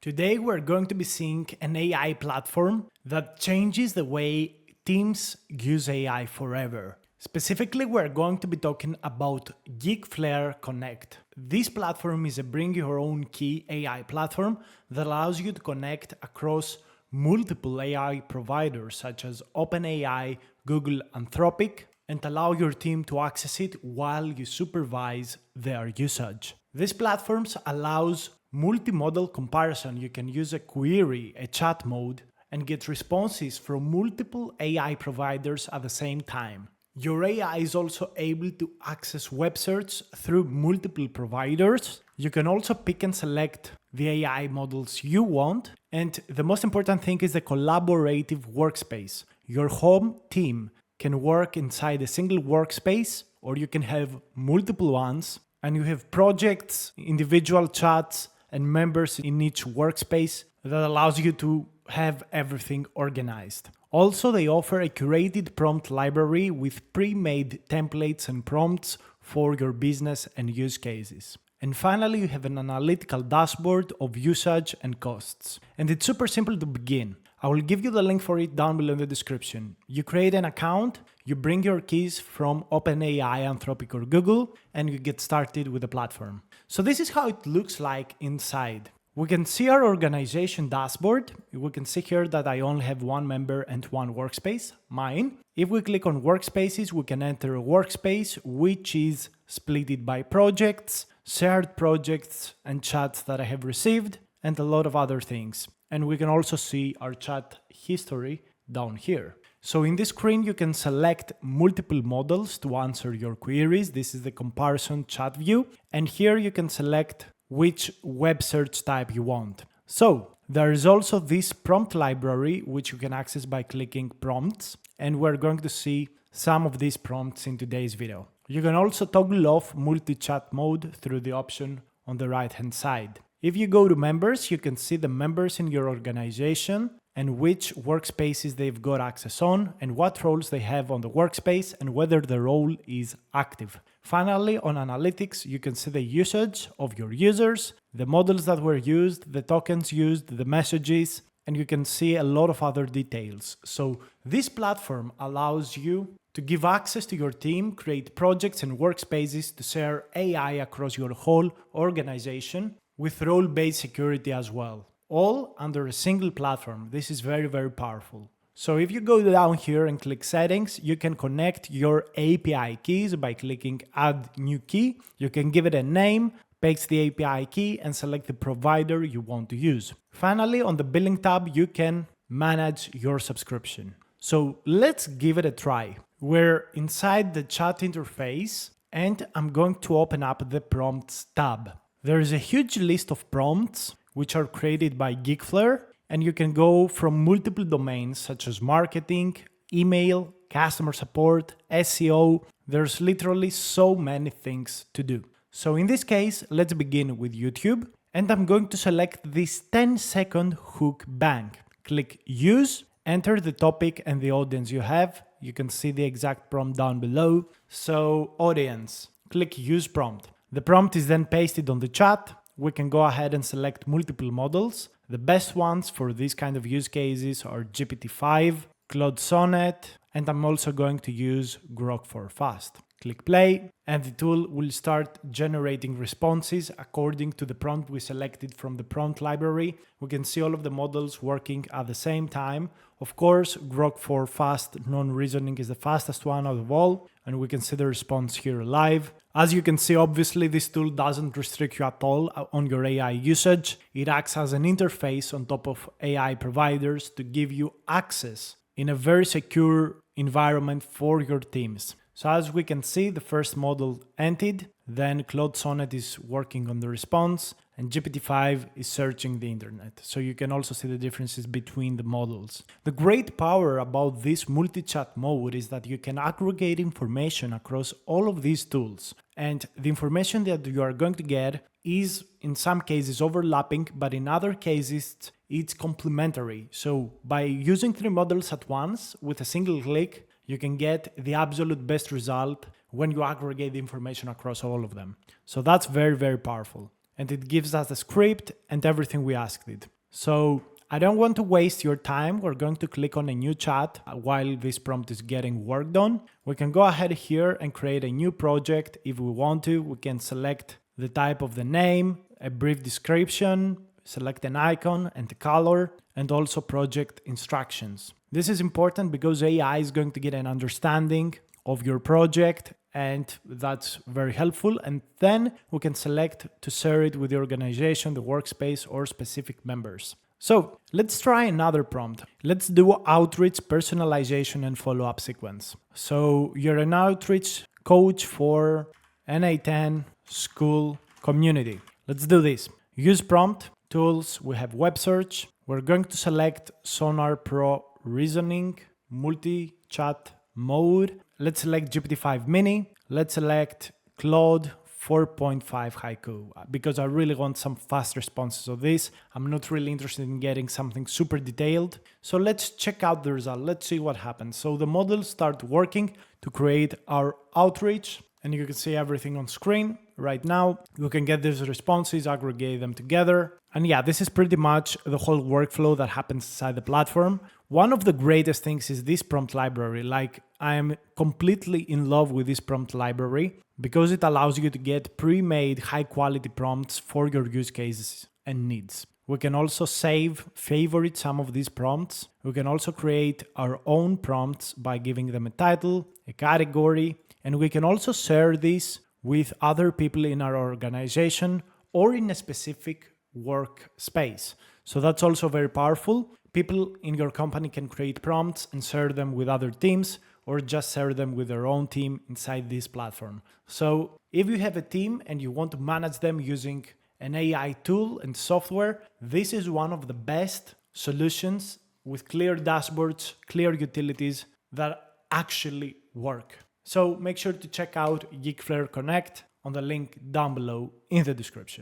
Today we're going to be seeing an AI platform that changes the way teams use AI forever. Specifically, we're going to be talking about Geekflare Connect. This platform is a bring your own key AI platform that allows you to connect across multiple AI providers such as OpenAI, Google, Anthropic, and allow your team to access it while you supervise their usage. This platform allows multi-model comparison. You can use a query, a chat mode, and get responses from multiple AI providers at the same time. Your AI is also able to access web search through multiple providers. You can also pick and select the AI models you want. And the most important thing is the collaborative workspace. Your home team can work inside a single workspace, or you can have multiple ones, and you have projects, individual chats, and members in each workspace that allows you to have everything organized. Also, they offer a curated prompt library with pre-made templates and prompts for your business and use cases. And finally, you have an analytical dashboard of usage and costs. And it's super simple to begin. I will give you the link for it down below in the description. You create an account, you bring your keys from OpenAI, Anthropic, or Google, and you get started with the platform. So this is how it looks like inside. We can see our organization dashboard. We can see here that I only have one member and one workspace, mine. If we click on workspaces, we can enter a workspace, which is split by projects, shared projects, and chats that I have received, and a lot of other things. And we can also see our chat history down here. So in this screen, you can select multiple models to answer your queries. This is the comparison chat view. And here you can select which web search type you want. So there is also this prompt library, which you can access by clicking prompts. And we're going to see some of these prompts in today's video. You can also toggle off multi-chat mode through the option on the right-hand side. If you go to members, you can see the members in your organization and which workspaces they've got access on and what roles they have on the workspace and whether the role is active. Finally, on analytics, you can see the usage of your users, the models that were used, the tokens used, the messages, and you can see a lot of other details. So this platform allows you to give access to your team, create projects and workspaces to share AI across your whole organization with role-based security as well. All under a single platform. This is very, very powerful. So if you go down here and click settings, you can connect your API keys by clicking add new key. You can give it a name, paste the API key, and select the provider you want to use. Finally, on the billing tab, you can manage your subscription. So let's give it a try. We're inside the chat interface, and I'm going to open up the prompts tab. There is a huge list of prompts which are created by Geekflare, and you can go from multiple domains such as marketing, email, customer support, SEO. There's literally so many things to do. So in this case, let's begin with YouTube, and I'm going to select this 10-second hook bank. Click use, enter the topic and the audience you have. You can see the exact prompt down below. So audience, click use prompt. The prompt is then pasted on the chat. We can go ahead and select multiple models. The best ones for these kind of use cases are GPT-5, Claude Sonnet, and I'm also going to use Grok for Fast. Click play, and the tool will start generating responses according to the prompt we selected from the prompt library. We can see all of the models working at the same time. Of course, Grok for Fast non-reasoning is the fastest one out of all, and we can see the response here live. As you can see, obviously, this tool doesn't restrict you at all on your AI usage. It acts as an interface on top of AI providers to give you access in a very secure environment for your teams. So as we can see, the first model ended, then Claude Sonnet is working on the response, and GPT-5 is searching the internet. So you can also see the differences between the models. The great power about this multi-chat mode is that you can aggregate information across all of these tools. And the information that you are going to get is in some cases overlapping, but in other cases it's complementary. So by using 3 models at once with a single click, you can get the absolute best result when you aggregate the information across all of them. So that's very, very powerful. and it gives us the script and everything we asked it. So I don't want to waste your time. We're going to click on a new chat while this prompt is getting worked on. We can go ahead here and create a new project. If we want to, we can select the type of the name, a brief description, select an icon and the color, and also project instructions. This is important because AI is going to get an understanding of your project, and that's very helpful. And then we can select to share it with the organization, the workspace, or specific members. So let's try another prompt. Let's do outreach, personalization, and follow-up sequence. So you're an outreach coach for NA10 school community. Let's do this. Use prompt, tools, we have web search. We're going to select Sonar Pro Reasoning, multi-chat mode. Let's select GPT-5 Mini. Let's select Claude 4.5 Haiku because I really want some fast responses of this. I'm not really interested in getting something super detailed. So let's check out the result. Let's see what happens. So the model starts working to create our outreach, and you can see everything on screen right now. You can get these responses, aggregate them together. And yeah, this is pretty much the whole workflow that happens inside the platform. One of the greatest things is this prompt library. Like, I'm completely in love with this prompt library because it allows you to get pre-made high quality prompts for your use cases and needs. We can also favorite some of these prompts. We can also create our own prompts by giving them a title, a category, and we can also share this with other people in our organization or in a specific workspace. So that's also very powerful. People in your company can create prompts and share them with other teams, or just share them with their own team inside this platform. So if you have a team and you want to manage them using an AI tool and software, this is one of the best solutions with clear dashboards, clear utilities that actually work. So make sure to check out Geekflare Connect on the link down below in the description.